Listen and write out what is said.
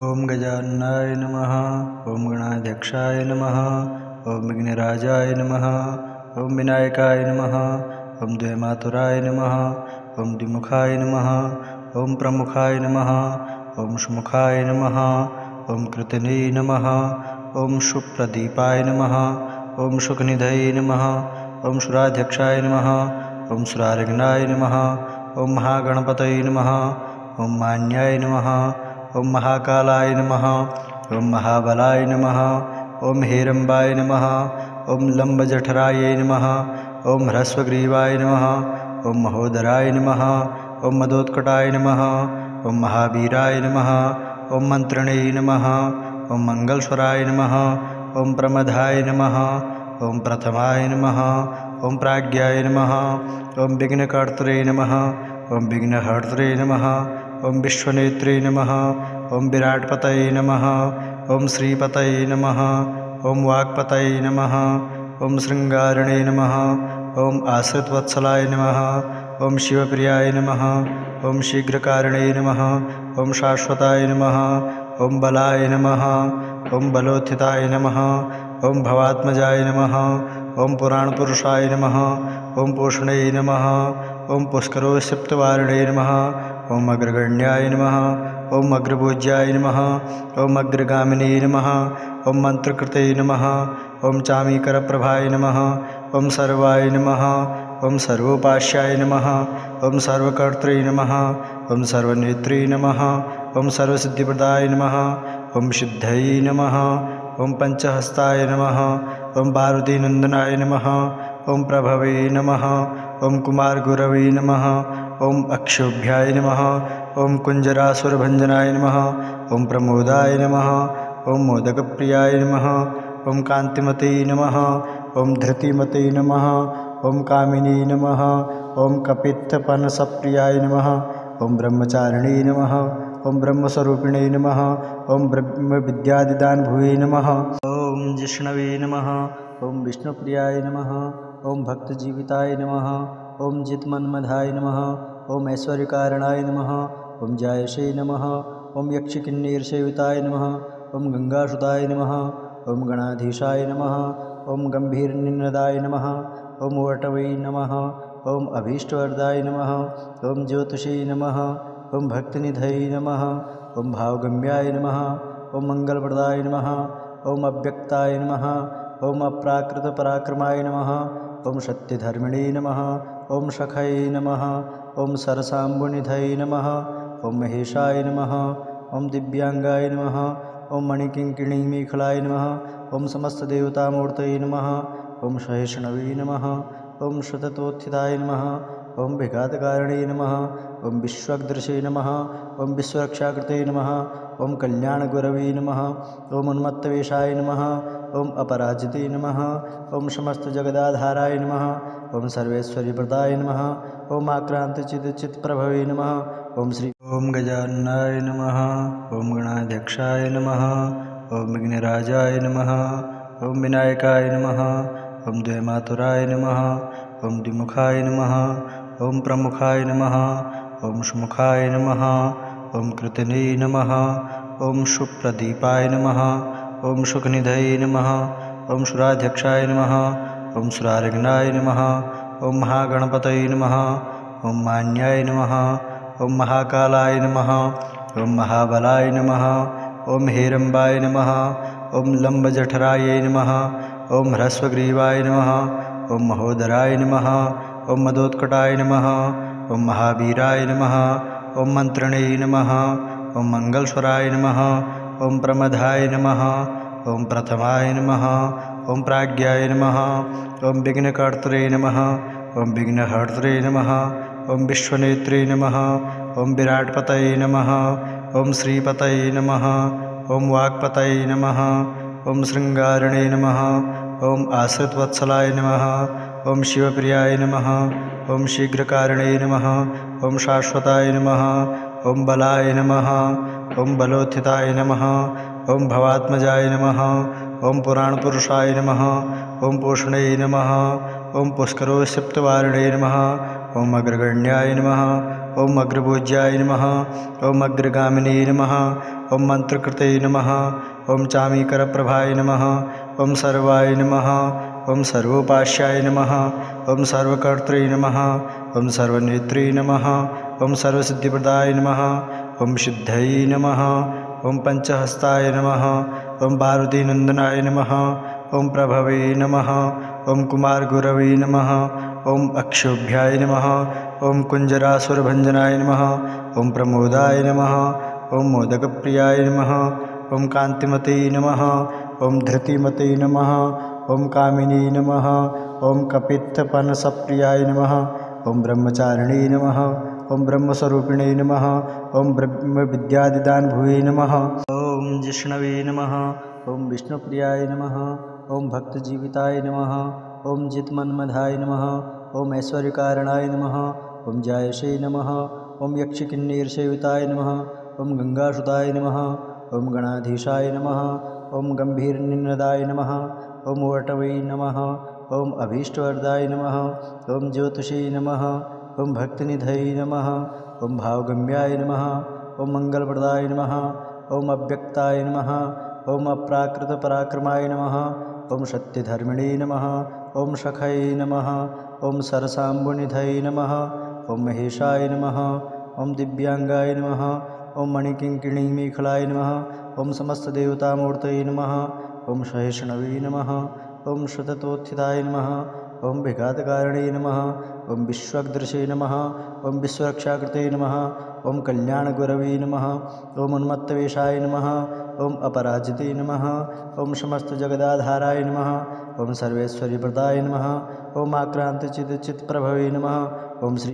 ओम गजाननाय नमः। ओम गणाध्यक्षाय नमः। ओम विघ्नराजाय नमः। ओम विनायकाय नमः। ओम द्वैमातुराय नमः। ओम द्विमुखाय नमः। ओम प्रमुखाय नमः। ओम सुमुखाय नमः। ओम कृतने नमः। ओम सुप्रदीपाय नमः। ओम सुखनिधये नमः। ओम सुराध्यक्षाय नमः। ओम सुरारिघ्नाय नमः। ओम महागणपतये नमः। ओम मान्याय नमः। ओम महाकालाय नमः। ओम महाबलाय नमः। ओम हेरंबाय नमः। ओम लंबजठराय नमः। ओम ह्रस्वग्रीवाय नमः। ओम महोदराय नमः। ओम मदोत्कटाय नमः। ओम महावीराय नमः। ओम मंत्रिणे नमः। ओम मंगलस्वराय नमः। ओम प्रमदाय नमः। ओम प्रथमाय नमः। ओम प्राज्ञाय नमः। ओम विघ्नकर्त्रे नमः। ओम विघ्नहर्त्रे नमः। ओम विश्वनेत्रे नमः। ओम विराटपतये नमः। ओम श्रीपतये नमः। ओम वाक्पतये नमः। ओम श्रृंगारिणे नमः। ओम आश्रितवत्सलाय नमः। ओम शिवप्रियाय नमः। ओम शीघ्रकारिणे नमः। ओम शाश्वताय नमः। ओम बलाय नमः। ओम बलोत्थिताय नमः। ओम भवात्मजाय नमः। ओम पुराणपुरुषाय नमः। ओम पोषणे नमः। ओम पुष्करोत्सिप्तवारिणे नमः। ओम अग्रगण्याय नमः। ओम अग्रपूज्याय नमः। ओम अग्रगामिने नमः। ओम मंत्रकृते नमः। ओम चामीकरप्रभाय नमः। ओम सर्वाय नमः। ओम सर्वोपास्याय नमः। ओम सर्वकर्त्रे नमः। ओम सर्वनेत्रे नमः। ओम सर्वसिद्धिप्रदाय नमः। ओम सिद्धये नमः। ओम पंचहस्ताय नमः। ओम पार्वतीनंदनाय नमः। ओम प्रभवे नमः। ओम कुमारगुरवे नमः। ओम अक्षोभ्याय नमः। ओम कुंजरासुरभंजनाय नमः। ओम प्रमोदाय नमः। ओम मोदकप्रियाय नमः। ओम कांतिमते नमः। ओम धृतिमते नमः। ओम कामिनी नमः। ओम कपित्थपनसप्रियाय नमः। ओम ब्रह्मचारिणे नमः। ओम ब्रह्मस्वरूपिणे नमः। ओम ब्रह्मविद्यादिदान भुवे नमः। ओम जिष्णवे नमः। ओम विष्णुप्रियाय नमः। ओम भक्तजीविताय नमः। ओम जितमन्मधाय नमः। ओम ऐश्वर्यकारणाय नमः। ओम जायसे नमः। ओम यक्षकिन्नीरसेविताय नमः। ओम गंगासुताय नमः। ओम गणाधीशाय नमः। ओम गंभीरनिनदाय नमः। ओम वटवे नमः। ओम अभीष्टवरदाय नमः। ओम ज्योतिषे नमः। ओम भक्तनिधये नमः। ओम भावगम्याय नमः। ओम मंगलप्रदाय नमः। ओम अव्यक्ताय नमः। ओम अप्राकृतपराक्रमाय नमः। ओम सत्यधर्मिणे नमः। ओम सखये नमः। ओम सरसाम्बुनिधये नमः। ओम महेशाय नमः। ओम दिव्यांगाय नमः। ओम मणिकिङ्किणीमेखलाय नमः। ओम समस्तदेवतामूर्तये नमः। ओम सहिष्णवे नमः। ओम सततोत्थिताय नमः। ओम विघातकारिणे नमः। ओम विश्वग्दृशे नमः। ओम विश्वरक्षाकृते नमः। ओम कल्याणगुरवे नमः। ओम उन्मत्तवेशाय नमः। ओम अपराजिते नमः। ओम समस्तजगदाधाराय नमः। ओम सर्वेश्वरीप्रदाय नमः। ओम आक्रांतचित्तप्रभवे नमः। ओम श्री ओम गजाननाय नमः। ओम गणाध्यक्षाय नमः। ओम विघ्नराजाय नमः। ओम विनायकाय नमः। ओम द्वैमातुराय नमः। ओम द्विमुखाय नमः। ओम प्रमुखाय नमः। ओम सुमुखाय नमः। ओम कृतने नमः। ओम सुप्रदीपाय नमः। ओम सुखनिधये नमः। ओम सुराध्यक्षाय नमः। ओम सुरारिघ्नाय नमः। ओम महागणपतये नमः। ओम मान्याय नमः। ओम महाकालाय नमः। ओम महाबलाय नमः। ओम हेरंबाय नमः। ओम लंबजठराय नमः। ओम ह्रस्वग्रीवाय नमः। ओम महोदराय नमः। ओम मदोत्कटाय नमः। ओम महावीराय नमः। ओम मंत्रिणे नमः। ओम मंगलस्वराय नमः। ओम प्रमदाय नमः। ओम प्रथमाय नमः। ओम प्राज्ञाय नमः। ओम विघ्नकर्त्रे नमः। ओम विघ्नहर्त्रे नमः। ओम विश्वनेत्रे नमः। ओम विराटपतये नमः। ओम श्रीपतये नमः। ओम वाक्पतये नमः। ओम श्रृंगारिणे नमः। ओम आश्रितवत्सलाय नमः। ओम शिवप्रियाय नमः। ओम शीघ्रकारिणे नमः। ओम शाश्वताय नमः। ओम बलाय नमः। ओम बलोत्थिताय नमः। ओम भवात्मजाय नमः। ओम पुराणपुरुषाय नमः। ओम पोषणे नमः। ओम पुष्करोत्सिप्तवारिणे नमः। ओम अग्रगण्याय नमः। ओम अग्रपूज्याय नमः। ओम अग्रगामिने नमः। ॐ मन्त्रकृते नमः ॐ चामीकरप्रभाय नमः ॐ सर्वाय नमः ॐ सर्वोपास्याय नमः ॐ सर्वकर्त्रे नमः ॐ सर्वनेत्रे नमः ॐ सर्वसिद्धिप्रदाय नमः ॐ सिद्धये नमः ॐ पञ्चहस्ताय नमः ॐ पार्वतीनन्दनाय नमः ॐ प्रभवे नमः ॐ कुमारगुरवे नमः ॐ अक्षोभ्याय नमः ॐ कुञ्जरासुरभञ्जनाय नमः ॐ प्रमोदाय नमः ॐ मोदकप्रियाय नमः ॐ कान्तिमते नमः ॐ धृतिमते नमः ॐ कामिनी नमः ॐ कपित्थपनसप्रियाय नमः ॐ ब्रह्मचारिणे नमः ॐ ब्रह्मस्वरूपिणे नमः ॐ ब्रह्मविद्यादिदानभुवे नमः ॐ जिष्णवे नमः ॐ विष्णुप्रियाय नमः ॐ भक्तजीविताय नमः ॐ जितमन्मधाय नमः ॐ ऐश्वर्यकारणाय नमः ॐ जायसे नमः ॐ यक्षकिन्नीरसेविताय नमः ॐ गंगासुताय नमः ॐ गणाधीशाय नमः ॐ गम्भीरनिनदाय नमः ॐ वटवे नमः ॐ अभीष्टवरदाय नमः ॐ ज्योतिषे नमः ॐ भक्तिनिधये नमः ॐ भावगम्याय नमः ॐ मंगलप्रदाय नमः ॐ अव्यक्ताय नमः ॐ अप्राकृतपराक्रमाय नमः ॐ सत्यधर्मिणे नमः ॐ सखये नमः ॐ सरसाम्बुनिधये नमः ॐ महेशाय नमः ॐ दिव्यांगाय नमः ॐ मणिकिङ्किणीमेखलाय नमः ॐ समस्तदेवतामूर्तये नमः ॐ सहिष्णवे नमः ॐ शततोत्थिताय नमः ॐ विघातकारिणे नमः ॐ विश्वग्दृशे नमः ॐ विश्वरक्षाकृते नमः ॐ कल्याणगुरवे नमः ॐ उन्मत्तवेषाय नमः ॐ अपराजिते नमः ॐ समस्तजगदाधाराय नमः ॐ सर्वेश्वरीप्रदाय नमः ॐ आक्रान्तचित्तप्रभवे नमः ॐ श्री